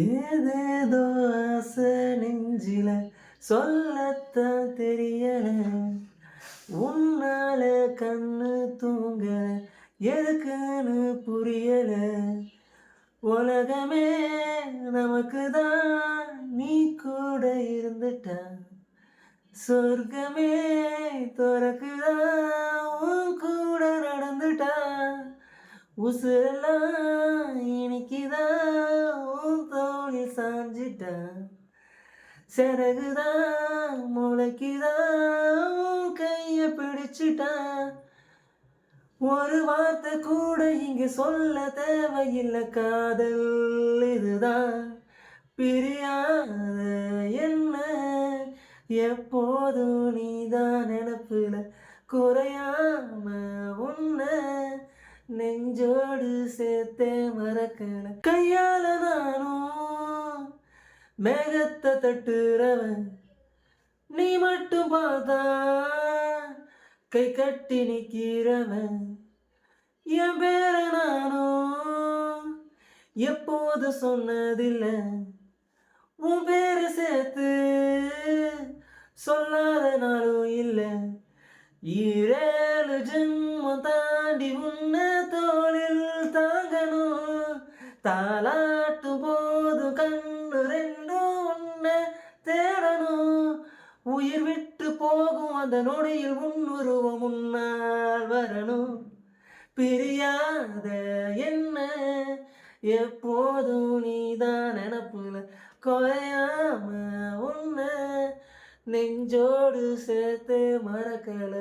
ஏதேதோ ஆசை நெஞ்சில சொல்லத்தான் தெரியல. உன்னால கண்ணு தூங்க எதுக்குன்னு புரியல. உலகமே நமக்குதான் நீ கூட இருந்துட்டா. சொர்க்கமே துறக்குதா உன் கூட நடந்துட்டா. உசுரெல்லாம் இனிக்குதா உன் தோளில் சாஞ்சிட்டா. சிறகுதான் முளைக்குதா உன் கைய பிடிச்சிட்டா. ஒரு வார்த்தை கூட இங்கு சொல்ல தேவையில்லை. காதல் இதுதான் பிரியாத என்ன எப்போதும் நீதான் நினப்புல குறையாம உன்ன நெஞ்சோடு சேர்த்தே மறக்கல. கையால நானும் மேகத்தை தட்டுறவன், நீ மட்டும் பார்த்தா கை கட்டி நிக்கிறவன். என் பேர நானும் எப்போது சொன்னதில்லை. உன் பேரை சேர்த்து சொல்லாத நாளும் இல்லை. ஈரேழு ஜென்மம் தாண்டி உன்னை தோளில் தாங்கணும். தாலாட்டும் போது கண்ணு ரெண்டும் உன்னை தேடணும். உயிர் விட்டு போகும் அந்த நொடியில் உன்னுருவம் முன்னால் வரணும். பிரியாத என்ன எப்போதும் நீதான் நினப்புல குறையாம உன்ன நெஞ்சோடு சேர்த்து மறக்கல.